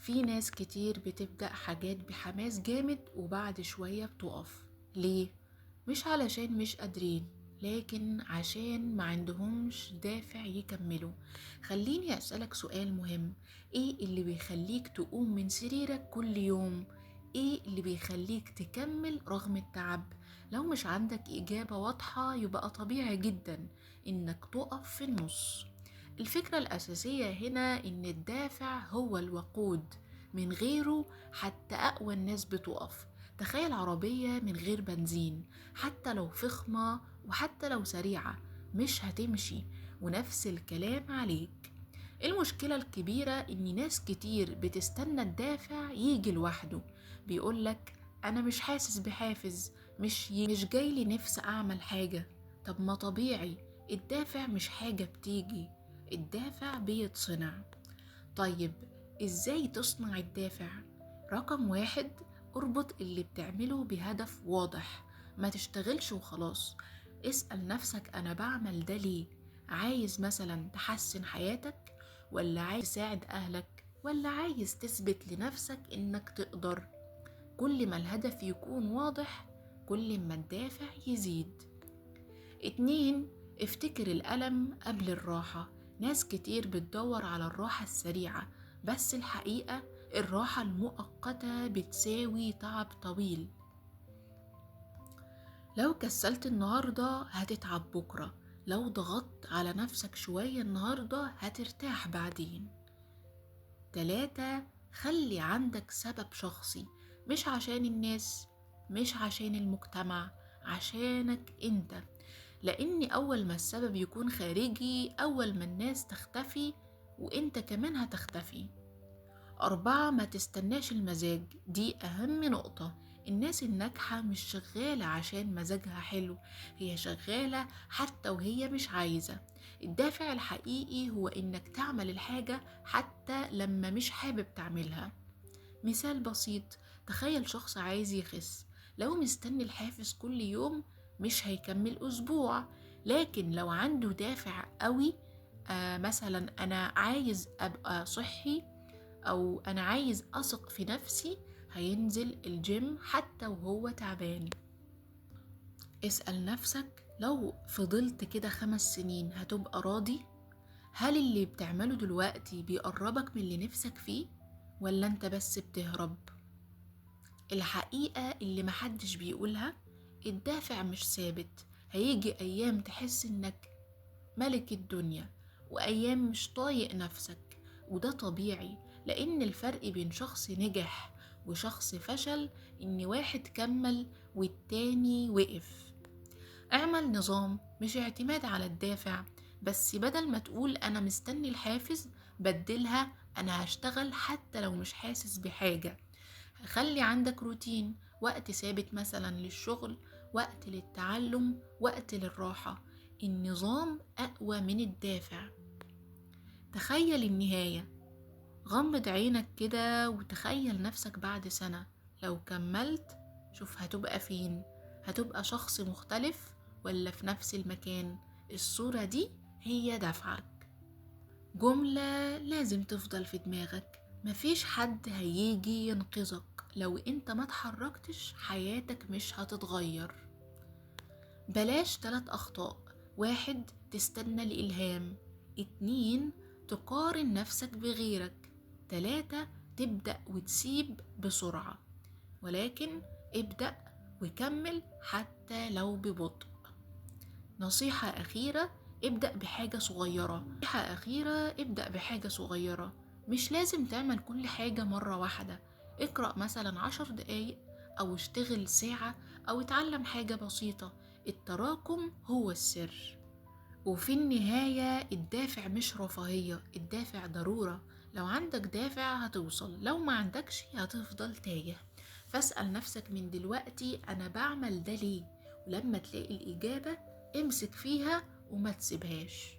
في ناس كتير بتبدأ حاجات بحماس جامد وبعد شوية بتقف. ليه؟ مش علشان مش قادرين، لكن عشان ما عندهمش دافع يكملوا. خليني أسألك سؤال مهم: ايه اللي بيخليك تقوم من سريرك كل يوم؟ ايه اللي بيخليك تكمل رغم التعب؟ لو مش عندك إجابة واضحة يبقى طبيعي جدا إنك تقف في النص. الفكرة الأساسية هنا إن الدافع هو الوقود، من غيره حتى أقوى الناس بتقف. تخيل عربية من غير بنزين، حتى لو فخمة وحتى لو سريعة مش هتمشي، ونفس الكلام عليك. المشكلة الكبيرة إن ناس كتير بتستنى الدافع يجي لوحده. بيقولك أنا مش حاسس بحافز، مش جايلي نفس أعمل حاجة. طب ما طبيعي، الدافع مش حاجة بتيجي، الدافع بيتصنع. طيب إزاي تصنع الدافع؟ رقم 1: اربط اللي بتعمله بهدف واضح، ما تشتغلش وخلاص. اسأل نفسك أنا بعمل ده ليه؟ عايز مثلا تحسن حياتك، ولا عايز تساعد أهلك، ولا عايز تثبت لنفسك إنك تقدر؟ كل ما الهدف يكون واضح كل ما الدافع يزيد. 2: افتكر الألم قبل الراحة. ناس كتير بتدور على الراحة السريعة، بس الحقيقة الراحة المؤقتة بتساوي تعب طويل. لو كسلت النهاردة هتتعب بكرة، لو ضغطت على نفسك شوية النهاردة هترتاح بعدين. 3: خلي عندك سبب شخصي، مش عشان الناس، مش عشان المجتمع، عشانك انت. لان اول ما السبب يكون خارجي، اول ما الناس تختفي وانت كمان هتختفي. 4: ما تستناش المزاج، دي اهم نقطة. الناس الناجحة مش شغالة عشان مزاجها حلو، هي شغالة حتى وهي مش عايزة. الدافع الحقيقي هو انك تعمل الحاجة حتى لما مش حابب تعملها. مثال بسيط: تخيل شخص عايز يخس، لو مستني الحافز كل يوم مش هيكمل أسبوع. لكن لو عنده دافع قوي، مثلا أنا عايز أبقى صحي، أو أنا عايز أثق في نفسي، هينزل الجيم حتى وهو تعبان. اسأل نفسك لو فضلت كده 5 سنين هتبقى راضي؟ هل اللي بتعمله دلوقتي بيقربك من اللي نفسك فيه، ولا انت بس بتهرب؟ الحقيقة اللي محدش بيقولها: الدافع مش ثابت. هيجي أيام تحس إنك ملك الدنيا، وأيام مش طايق نفسك، وده طبيعي. لأن الفرق بين شخص نجح وشخص فشل إن واحد كمل والتاني وقف. اعمل نظام، مش اعتماد على الدافع، بس بدل ما تقول أنا مستني الحافز، بدلها أنا هشتغل حتى لو مش حاسس بحاجة. خلي عندك روتين، وقت ثابت مثلا للشغل، وقت للتعلم، وقت للراحة. النظام أقوى من الدافع. تخيل النهاية، غمض عينك كده وتخيل نفسك بعد سنة. لو كملت، شوف هتبقى فين. هتبقى شخص مختلف ولا في نفس المكان؟ الصورة دي هي دفعك. جملة لازم تفضل في دماغك: مفيش حد هيجي ينقذك، لو انت ما تحركتش حياتك مش هتتغير. بلاش 3 أخطاء: 1 تستنى الإلهام، 2 تقارن نفسك بغيرك، 3 تبدأ وتسيب بسرعة. ولكن ابدأ وكمل حتى لو ببطء. نصيحة أخيرة: ابدأ بحاجة صغيرة. ابدأ بحاجة صغيرة، مش لازم تعمل كل حاجة مرة واحدة. اقرأ مثلا 10 دقايق، أو اشتغل ساعة، أو اتعلم حاجة بسيطة. التراكم هو السر. وفي النهاية الدافع مش رفاهية، الدافع ضرورة. لو عندك دافع هتوصل، لو ما عندكش هتفضل تايه. فاسأل نفسك من دلوقتي أنا بعمل ده ليه؟ ولما تلاقي الإجابة امسك فيها وما تسيبهاش.